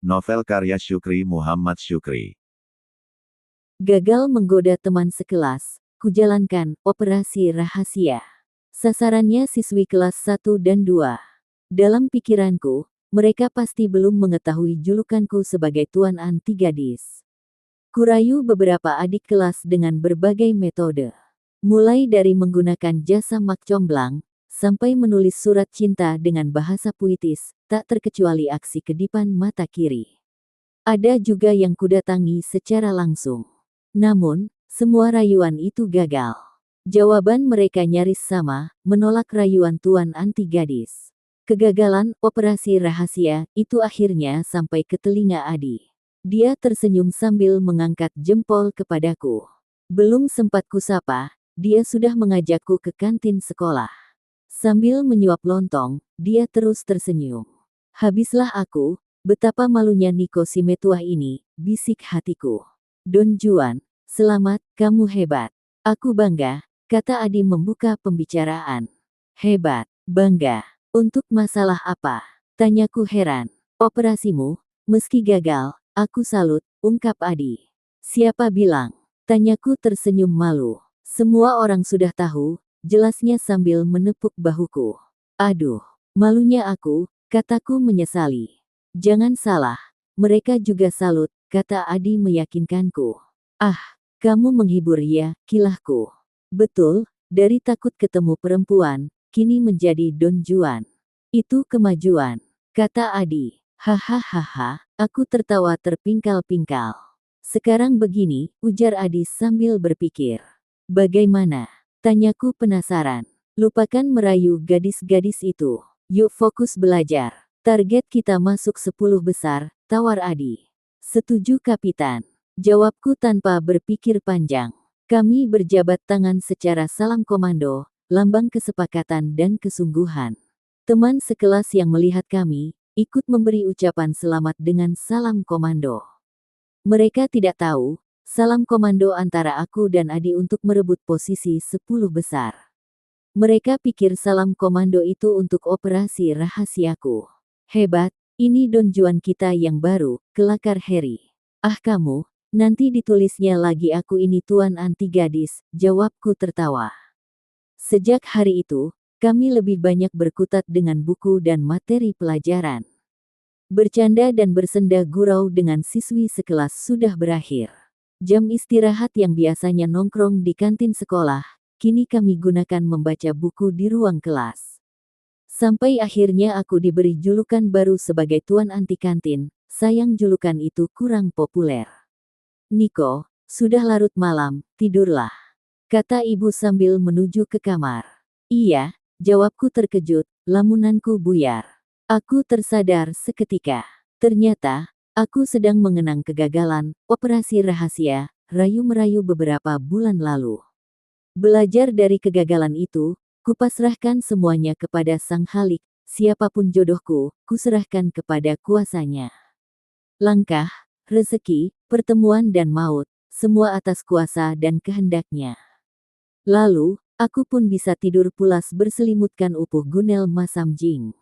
Novel karya Syukri Muhammad Syukri. Gagal menggoda teman sekelas, kujalankan operasi rahasia. Sasarannya siswi kelas 1 dan 2. Dalam pikiranku, mereka pasti belum mengetahui julukanku sebagai Tuan Anti Gadis. Kurayu beberapa adik kelas dengan berbagai metode. Mulai dari menggunakan jasa mak comblang, sampai menulis surat cinta dengan bahasa puitis, tak terkecuali aksi kedipan mata kiri. Ada juga yang kudatangi secara langsung. Namun, semua rayuan itu gagal. Jawaban mereka nyaris sama, menolak rayuan Tuan Anti Gadis. Kegagalan operasi rahasia itu akhirnya sampai ke telinga Adi. Dia tersenyum sambil mengangkat jempol kepadaku. Belum sempat kusapa, dia sudah mengajakku ke kantin sekolah. Sambil menyuap lontong, dia terus tersenyum. Habislah aku, betapa malunya Niko si metuah ini, bisik hatiku. Don Juan, selamat, kamu hebat. Aku bangga, kata Adi membuka pembicaraan. Hebat, bangga. Untuk masalah apa? Tanyaku heran. Operasimu, meski gagal, aku salut, ungkap Adi. Siapa bilang? Tanyaku tersenyum malu. Semua orang sudah tahu, jelasnya sambil menepuk bahuku. Aduh, malunya aku, kataku menyesali. Jangan salah, mereka juga salut, kata Adi meyakinkanku. Ah, kamu menghibur ya, kilahku. Betul, dari takut ketemu perempuan, kini menjadi Don Juan. Itu kemajuan, kata Adi. Hahaha, aku tertawa terpingkal-pingkal. Sekarang begini, ujar Adi sambil berpikir. Bagaimana? Tanyaku penasaran. Lupakan merayu gadis-gadis itu. Yuk fokus belajar. Target kita masuk 10 besar, tawar Adi. Setuju Kapitan. Jawabku tanpa berpikir panjang. Kami berjabat tangan secara salam komando, lambang kesepakatan dan kesungguhan. Teman sekelas yang melihat kami, ikut memberi ucapan selamat dengan salam komando. Mereka tidak tahu, salam komando antara aku dan Adi untuk merebut posisi 10 besar. Mereka pikir salam komando itu untuk operasi rahasiaku. Hebat, ini Don Juan kita yang baru, kelakar Harry. Ah kamu, nanti ditulisnya lagi aku ini Tuan Anti Gadis, jawabku tertawa. Sejak hari itu, kami lebih banyak berkutat dengan buku dan materi pelajaran. Bercanda dan bersenda gurau dengan siswi sekelas sudah berakhir. Jam istirahat yang biasanya nongkrong di kantin sekolah, kini kami gunakan membaca buku di ruang kelas. Sampai akhirnya aku diberi julukan baru sebagai Tuan Anti Kantin, sayang julukan itu kurang populer. Niko, sudah larut malam, tidurlah. Kata ibu sambil menuju ke kamar. Iya, jawabku terkejut, lamunanku buyar. Aku tersadar seketika. Ternyata, aku sedang mengenang kegagalan, operasi rahasia, rayu-merayu beberapa bulan lalu. Belajar dari kegagalan itu, kupasrahkan semuanya kepada Sang Halik, siapapun jodohku, kuserahkan kepada kuasanya. Langkah, rezeki, pertemuan dan maut, semua atas kuasa dan kehendaknya. Lalu, aku pun bisa tidur pulas berselimutkan upuh Gunel Masam Jing.